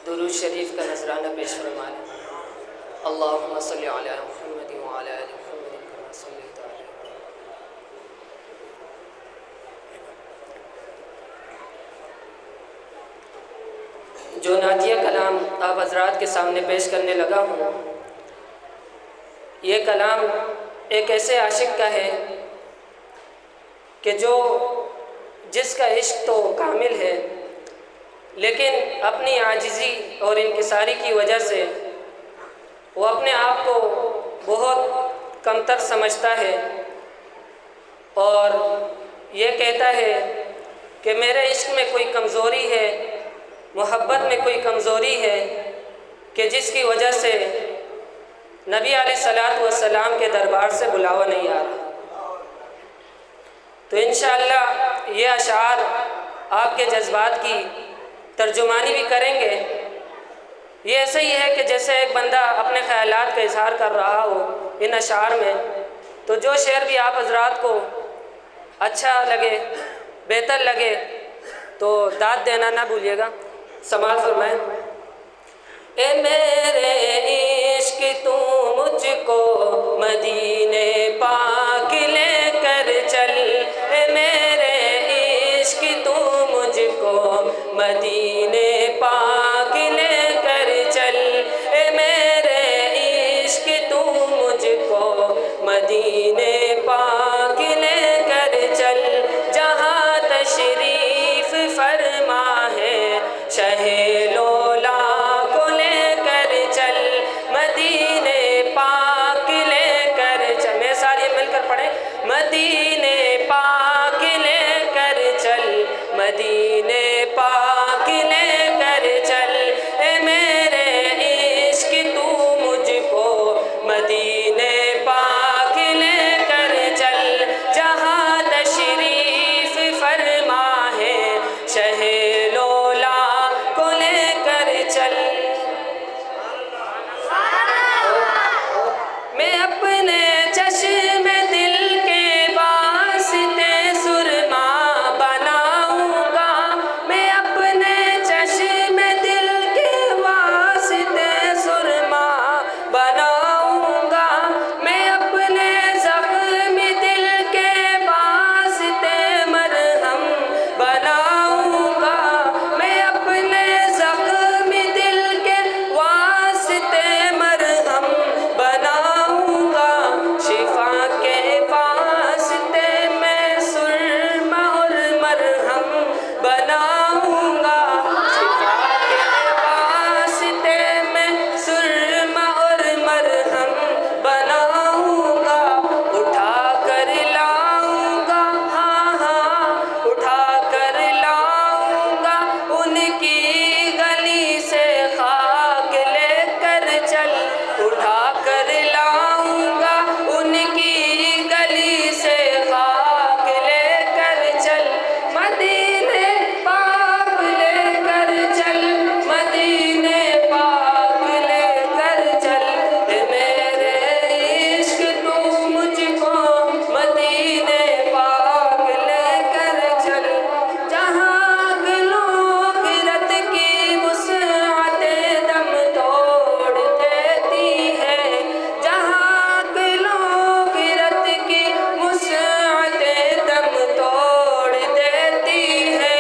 दुरूद शरीफ का नजराना पेश फरमाएं। अल्लाहुम्मा सल्ली अला मुहम्मद व अला आलि मुहम्मद कमा सल्लैता अलैहि। जो नातिया कलाम आप हजरात के सामने पेश करने लगा हूँ, ये कलाम एक ऐसे आशिक का है कि जिसका इश्क तो कामिल है, लेकिन अपनी आजिज़ी और इनकिसारी की वजह से वो अपने आप को बहुत कमतर समझता है और ये कहता है कि मेरे इश्क में कोई कमज़ोरी है, मोहब्बत में कोई कमज़ोरी है कि जिसकी वजह से नबी अलैहिस्सलातु वस्सलाम के दरबार से बुलावा नहीं आ रहा। तो इंशाअल्लाह ये अशार आपके जज्बात की तर्जुमानी भी करेंगे। ये ऐसे ही है कि जैसे एक बंदा अपने ख़यालात का इजहार कर रहा हो इन अशार में। तो जो शेर भी आप हजरात को अच्छा लगे, बेहतर लगे, तो दाद देना ना भूलिएगा। समाअत फरमाएं। ए मेरे इश्क तू मुझको मदीने पाक लेकर चल, ए मेरे इश्क तू मुझको मदीने पाक लेकर चल, ए मेरे इश्क तू मुझको मदीने पाक लेकर चल, जहाँ तशरीफ फरमा है शहलोला को लेकर चल, मदीने पाक लेकर चल। मेरे साथ ये मिलकर पढ़ें। मदीने पाक लेकर चल, मदीने पाक लेकर चल, ए मेरे इश्क तू मुझको मदीने पाक लेकर चल, जहाँ तशरीफ फरमा है शहलोला को लेकर चल। मैं अपने चश्मे दिल के वास्ते सुरमा बनाऊंगा, मैं अपने चश्मे दिल के वास्ते सुरमा बनाऊंगा, मैं अपने ज़ख्म दिल के वास्ते मरहम बनाऊंगा, मैं अपने ज़ख्म दिल के वास्ते मरहम बनाऊंगा, शिफा के वास्ते मैं सुरमा और मरहम बनाऊंगा, शिफा के वास्ते मैं सुरमा और मरहम बनाऊंगा, उठा कर लाऊंगा, हाँ हाँ उठा कर लाऊंगा, उनकी गली से खाक लेकर चल, उठा कर लाऊंगा, उनकी गली से खाक लेकर चल, मदीने पाक लेकर चल, मदीने पाक लेकर चल, ए मेरे इश्क तू मुझको मदीने पाक लेकर चल, जहाँ गिरत की वुसअते दम तोड़ देती है, जहाँ गिरत की वुसअते दम तोड़ देती है,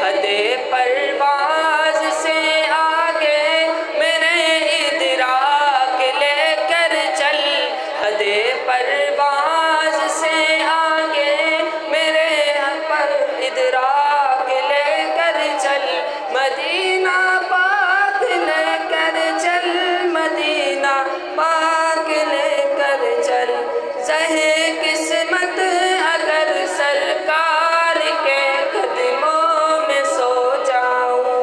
हदे परवाज़ से आगे मेरे इदराक लेकर चल, हदे परवाज़ से आगे मेरे पर इदराक लेकर चल, मदीना पाक लेकर चल, मदीना पाक लेकर चल, ज़हे किस्मत अगर सरकार के कदमों में सो जाऊं।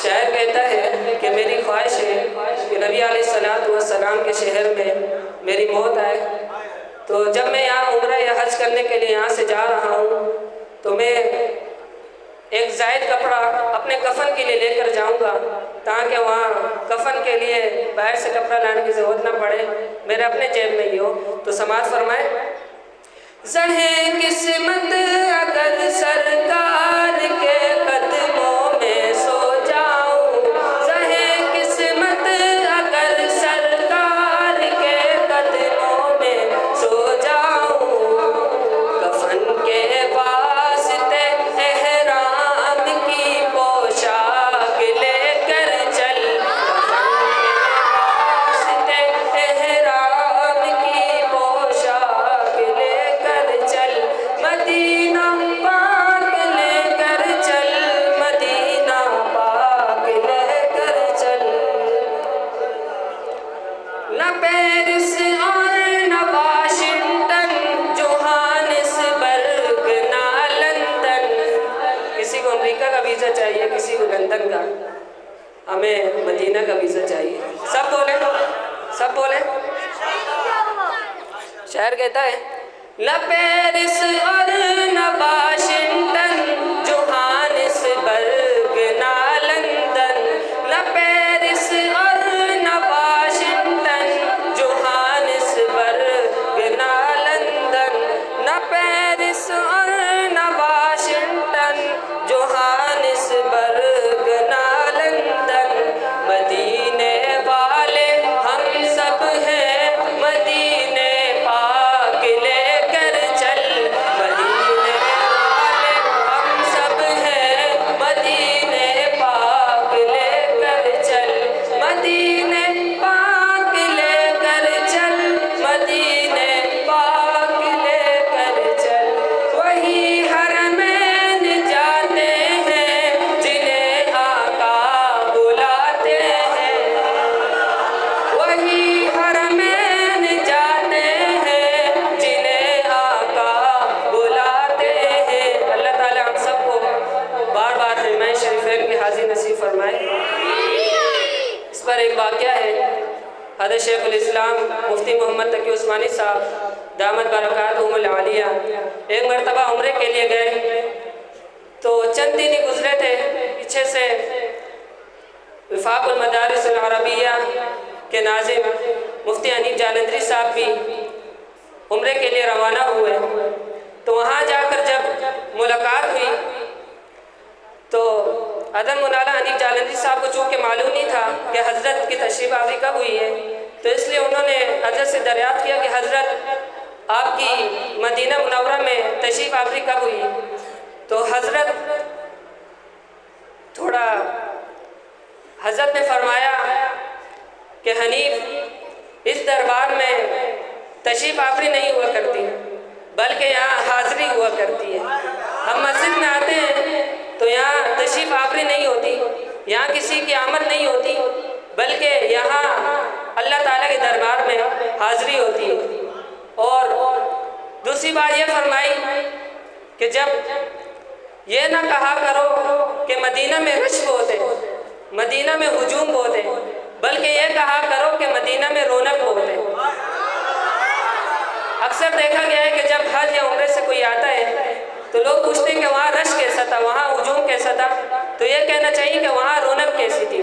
शायर कहता है कि मेरी ख्वाहिश है कि नबी अलैहिस्सलातु वस्सलाम के शहर में मेरी मौत आए। तो जब मैं यहाँ उम्रा या हज करने के लिए यहाँ से जा रहा हूँ, तो मैं एक ज़ायद कपड़ा अपने कफन के लिए लेकर जाऊँगा, ताकि वहाँ कफन के लिए बाहर से कपड़ा लाने की ज़रूरत ना पड़े, मेरे अपने जेब में ही हो। तो समाअत फरमाए। ज़हे किस्मत अगर सरकार के कदमों अमेरिका का वीज़ा चाहिए, किसी को लंदन का, हमें मदीना का वीज़ा चाहिए। सब बोले, सब बोले। शायर कहता है न पेरिस और न वाशिंगटन, जोहानिसबर्ग ना लंदन। न पेरिस और न वाशिंगटन, जोहानिसबर्ग ना लंदन। न पेरिस और न वाशिंगटन, जोहानिसबर्ग ना लंदन। मदीने वाले हम सब हैं, मदीने पाक लेकर चल। मदीने वाले हम सब हैं, मदीने पाक लेकर चल। मदीने पाक लेकर चल, मदीने पाक लेकर चल। वही हरमैन जाते हैं, जिन्हें आका बुलाते हैं। वही हरमैन जाते हैं, जिन्हें आका बुलाते हैं। अल्लाह ताला हम सबको बार बार हरमैन शरीफैन की हाज़िर नसीब फरमाए। इस पर एक वाक़या है, हज़रत शेखुल इस्लाम मुफ्ती मोहम्मद तकी उस्मानी साहब दामत बरकातहुमुल आलिया एक मरतबा उम्रे के लिए गए, तो चंद दिन ही गुजरे थे, पीछे से विफाकुल मदारिस अल अरबिया के नाज़िम मुफ्ती हनीफ जालंधरी साहब भी उम्रे के लिए रवाना हुए। तो वहाँ जाकर जब मुलाकात हुई तो अदम मुनाला हनीफ जालंधरी साहब को चूँकि मालूम नहीं था कि हज़रत की तशरीफ़ आवरी कब हुई है, तो इसलिए उन्होंने हज़रत से दरियाफ़्त किया कि हज़रत आपकी मदीना मुनव्वरा में तशरीफ़ आवरी कब हुई। तो हज़रत ने फरमाया कि हनीफ, इस दरबार में तशरीफ़ आवरी नहीं हुआ करती, बल्कि यहाँ हाज़री हुआ करती है। हम मस्जिद में आते हैं तो यहाँ तशरीफ़ आवरी नहीं होती, यहाँ किसी की आमद नहीं होती, बल्कि यहाँ अल्लाह ताला के दरबार में हाज़री होती है। और दूसरी बात ये फरमाई कि जब ये ना कहा करो कि मदीना में रश बहुत है, मदीना में हुजूम बहुत है, बल्कि ये कहा करो कि मदीना में रौनक बहुत है। अक्सर देखा गया है कि जब हज या उम्रे से कोई आता है तो लोग पूछते हैं कि वहाँ रश कैसा था, वहाँ हुजूम कैसा था। तो ये कहना चाहिए कि वहाँ रौनक कैसी थी।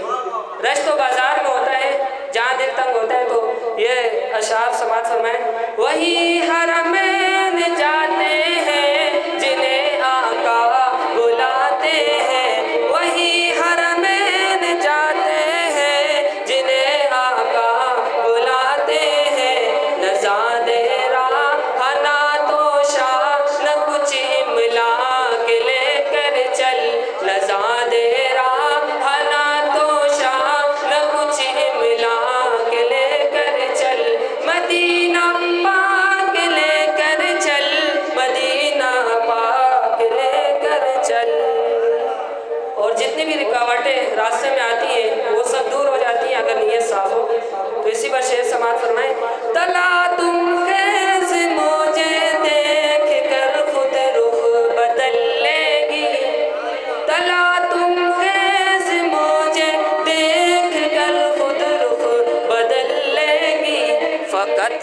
रश तो बाज़ार में होता है, जहाँ दिल तंग होता है। तो ये अशार समात फरमाए, वही हरमैन जाते हैं, जिन्हें आका बुलाते हैं। वही हरमैन जाते हैं, जिन्हें आका बुलाते हैं। नज़ादे राहना तो शाह न कुछ इमला के लेकर चल। नज़ादे राहना तो शाह न कुछ इमला के लेकर चल। मदीना पाक लेकर चल, मदीना पाक लेकर चल। और जितनी भी रुकावटें रास्ते में आती हैं वो सब दूर हो जाती हैं अगर नीयत साफ हो। तो इसी पर शेर समात फरमाए, तला तुम खैज़ मौजे देख कर खुद रुख बदल लेगी। तला तुम खैज़ मौजे देख कर खुद रुख बदल लेगी। फ़कत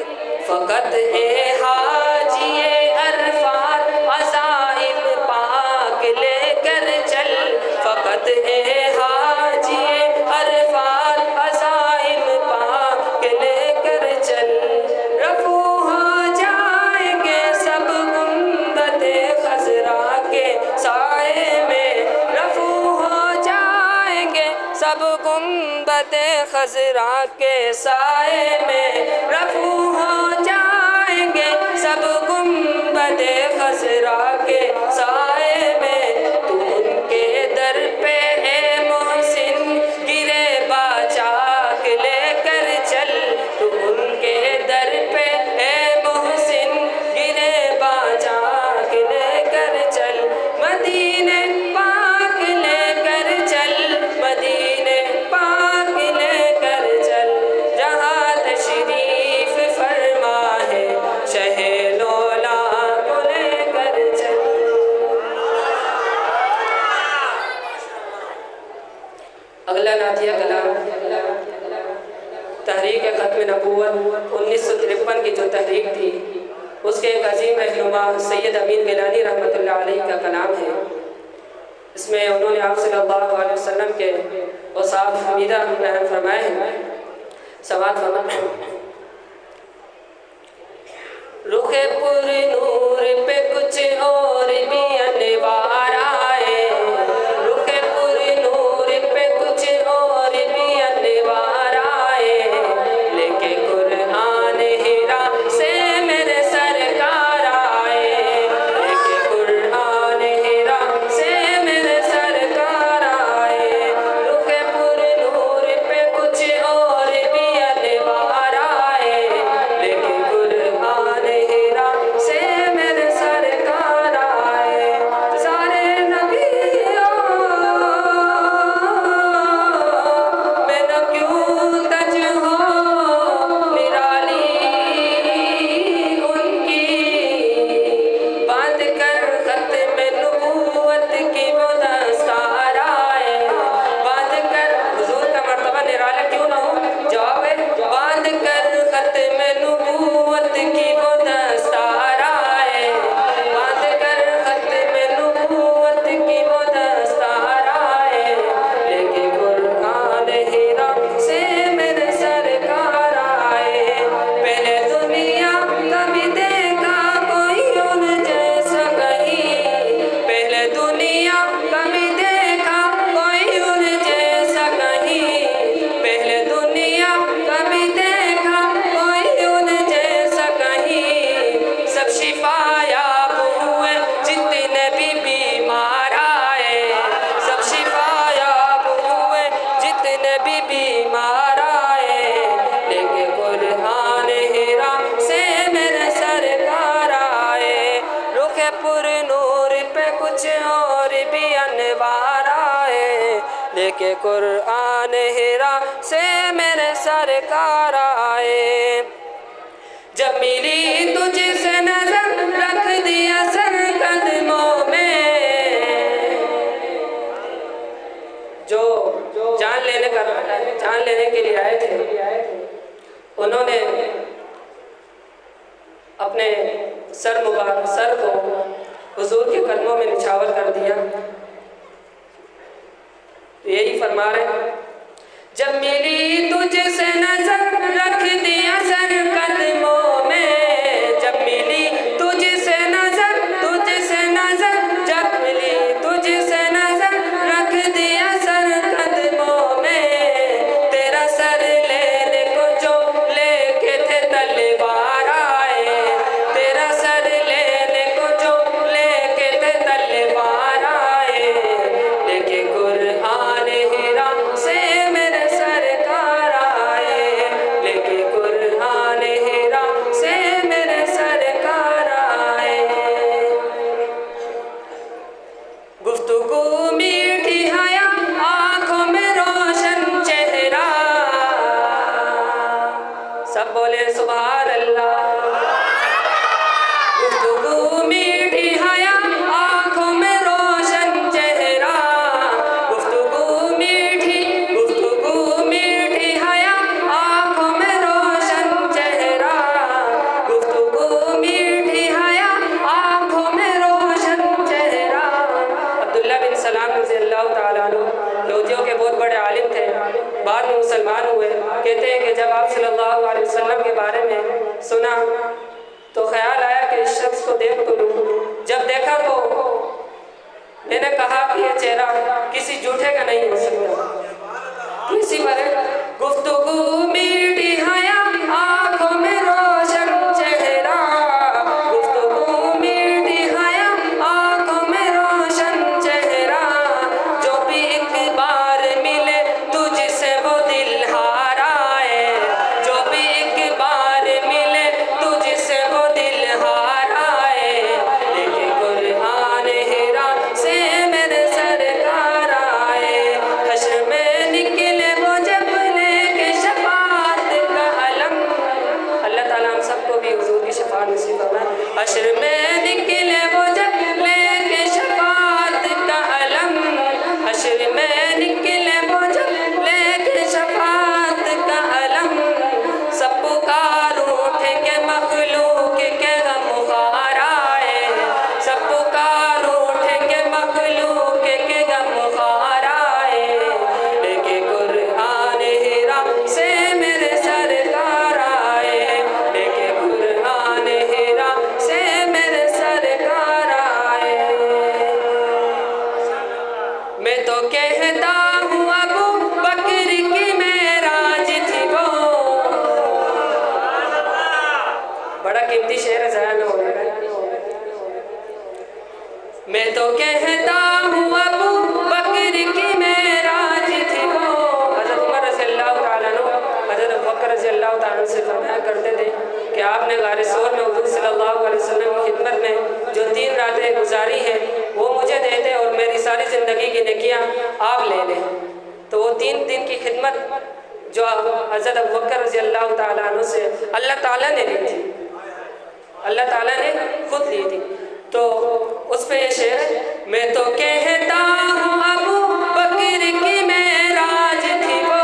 फ़कत है हाजिए अरफात, अज़ाइम पाक लेकर चल। फ़कत है हाजिए अरफात, अज़ाइम पाक लेकर चल। रफ़ू हो जाएंगे सब गुंबदे खज़रा के साए में। रफ़ू हो जाएंगे सब गुंबदे खज़रा के साए में। रफ़ू हो जाएंगे सब गुंबदे खज़रा के साए में। तू उनके दर पे ए मोहसिन गिरे बाचाक लेकर चल। तू उनके दर पे ए मोहसिन गिरे बाचाक लेकर चल। मदीने पाक लेकर चल, मदीने पाक लेकर चल। जहाँ तशरीफ फरमा है शहे लौला को लेकर चल। अगला नातिया कलाम तहरीक ख़त्म नबूवत 1953 की जो तहरीक थी उसके एक अजीम रहनुमा सैयद अमीन गिलानी रहमतुल्लाह अलैह का कलाम है। इसमें उन्होंने आप सल्लल्लाहु अलैहि वसल्लम के औसाफ हमीदा बयान फरमाए हैं। समात फरमाए रुखे पुर नूर पे कुछ और भी अनवार आए, रुखे पुर नूर पे कुछ और भी अनवार आए, लेके कुरान हिरा से मेरे सरकार आए, लेके कुरान हिरा से मेरे सरकार आए, रुखे पुर नूर पे कुछ और भी अनवार आए, लेके कुरान हिरा से मेरे सरकार आए। सारे नबियों में न क्यों तज हो निराली उनकी, बांध कर ख़त्म नबूवत की वो दस्तार आए, बांध कर हुजूर का मर्तबा निराला क्यों ना हो? जवाब है बांध कर ख़त्म नबूवत की वो दस्तार आए, बांध कर ख़त्म नबूवत की वो दस्तार आए, लेके कुरान हिरा से मेरे सरकार आए। पहले दुनिया कभी देखा कोई उन जैसा कहीं, पहले दुनिया कभी देखा कोई उन जैसा कहीं, पहले दुनिया कभी देखा कोई उन जैसा कहीं। सब शिफायाब हुए जितने भी बीमार आए, सब शिफायाब हुए जितने भी बीमार आए, लेके कुरान हिरा से मेरे सरकार आए, रुखे पुर नूर पे कुछ और भी अनवार आए, लेके कुरान हिरा से मेरे सरकार आए। जब मिली तुझसे नजर रख दिया सर कदमों में, जो जान लेने के लिए आए थे उन्होंने अपने सर को हुजूर के कदमों में निछावर कर दिया। यही फरमा रहे जब मिली तुझसे नजर रख दिया सर कदमों में, जब मिली तुझसे नजर जब मिली तुझसे नजर रख दिया सर कदमों में, तेरा सर लेने को जो लेके थे तलवार आए, तेरा सर लेने को जो लेके थे तलवार आए, लेके कुरान हिरा से मेरे सरकार आए, लेके कुरान हिरा से मेरे सरकार आए। गुफ्तगू मीठी हया आंखों में रोशन चेहरा, सब बोले सुभान अल्लाह। गुफ्तगू मीठी हया आंखों में रोशन चेहरा, गुफ्तगू मीठी हया आंखों में रोशन चेहरा, गुफ्तगू मीठी हया आंखों में रोशन चेहरा। अब्दुल्ला बिन सलाम रज़ियल्लाहु ताला अन्हु यहूदियों के बहुत बड़े आलिम थे, बाद में मुसलमान हुए। कहते हैं कि जब आप सल्लल्लाहु अलैहि वसल्लम के बारे में सुना तो ख्याल आया कि इस शख्स को देख तो लूं। जब देखा तो मैंने कहा कि यह चेहरा किसी झूठे का नहीं हो सकता। किसी पर गुफ्तगू मीठी हया आंखों में रोशन चेहरा, गुफ्तगू मीठी हया आंखों में रोशन चेहरा, जो भी एक बार मिले तुझसे वो दिल हार आए, जो भी एक बार मिले तुझसे वो दिल हार आए, लेके कुरान हिरा से मेरे सर मैं तो कहता हूँ अबू बकर की मेराज थी वो। बड़ा कीमती शेर ज़ाया में हो रहा है। मैं तो कहता हूँ अबू बकर की मेराज थी वो। हज़रत उमर रज़ियल्लाहु ताला अन्हु हज़रत अबू बकर रज़ियल्लाहु ताला अन्हु से फरमाया करते थे कि आपने गारे सोर में हुज़ूर सल्लल्लाहु अलैहि वसल्लम की खिदमत में जो 3 रातें गुजारी हैं वो मुझे दे दे और मेरी सारी ज़िंदगी की नेकियां आप ले लें। तो वो 3 दिन की खिदमत जो हज़रत अबू बकर रज़ियल्लाहु ताला अन्हु से अल्लाह ताला ने ली थी, अल्लाह ताला ने खुद ली थी। तो उस पे ये शेर है, मैं तो कहता हूँ अबू बकर की मेराज थी वो।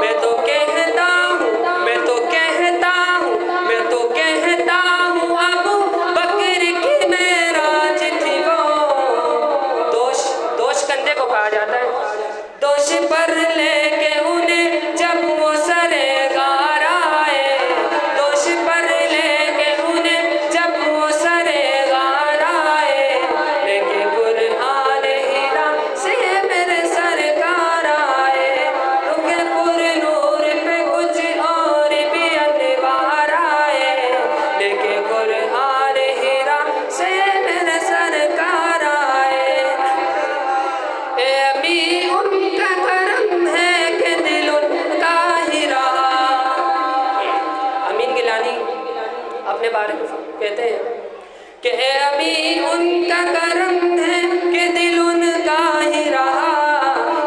मैं तो कहता हूँ, मैं तो कहता हूँ, मैं तो कहता हूँ अबू बकर की मेराज थी वो। दोष, दोष कंधे को कहा जाता है। दोष पर लेके उन्हें जब वो सरे गार आए, दोष पर लेके उन्हें जब वो सरे गार आए, लेके कुरान हिरा से मेरे सरकार आए, रुके पुर नूर पे कुछ और भी अनवार आए, लेके कुरान हिरा से मेरे सरकार आए। ए अमी उनका करम है कि दिल उनका ही रहा। अमीन गिलानी अपने बारे में कहते हैं कि ए अमी उनका करम है कि दिल उनका ही रहा।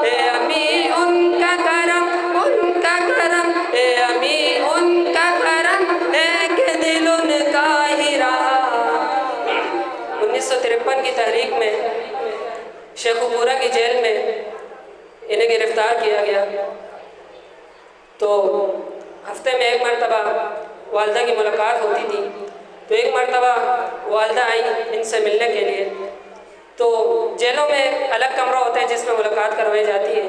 ए अमी उनका करम, उनका करम, ए अमी उनका करम है कि दिल उनका ही रहा। 1953 की तहरीक में शेखुपुरा की जेल में इन्हें गिरफ्तार किया गया। तो हफ्ते में एक मरतबा वालदा की मुलाकात होती थी। तो एक मरतबा वालदा आई इनसे मिलने के लिए। तो जेलों में एक अलग कमरा होता है जिसमें मुलाकात करवाई जाती है।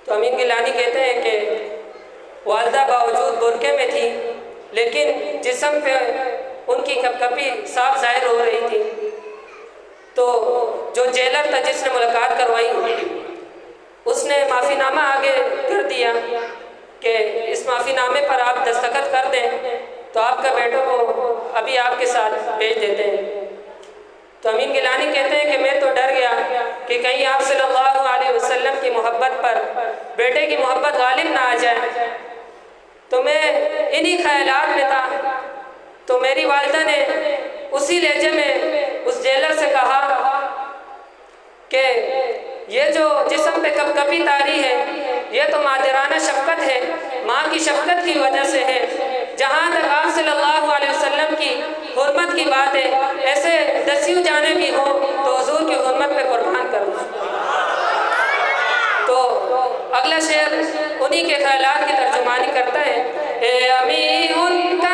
तो अमीन गिलानी कहते हैं कि वालदा बावजूद बुरके में थी, लेकिन जिस्म पे उनकी कपकपी साफ जाहिर हो रही थी। तो जो जेलर था जिसने मुलाकात करवाई, उसने माफ़ीनामा आगे कर दिया कि इस माफ़ीनामे पर आप दस्तखत कर दें तो आपका बेटों को अभी आपके साथ भेज देते हैं। तो अमीन गिलानी कहते हैं कि मैं तो डर गया कि कहीं आप सल्लल्लाहु अलैहि वसल्लम की मोहब्बत पर बेटे की मोहब्बत गालिब ना आ जाए। तो मैं इन्हीं ख्यालात में था। तो मेरी वालिदा ने उसी लहजे में उस जेलर से कहा कि ये जो जिस्म पे कपकपी तारी है ये तो मादराना शफ़क़त है, माँ की शफ़क़त की वजह से है। जहाँ तक आप सल्लल्लाहु अलैहि वसल्लम की हुर्मत की बात है, ऐसे दसियों जाने भी हो तो हुजूर की हुर्मत पे कुर्बान कर दूँ। तो अगला शेर उन्हीं के ख्यालात की तर्जुमानी करता है। ए अमी उनका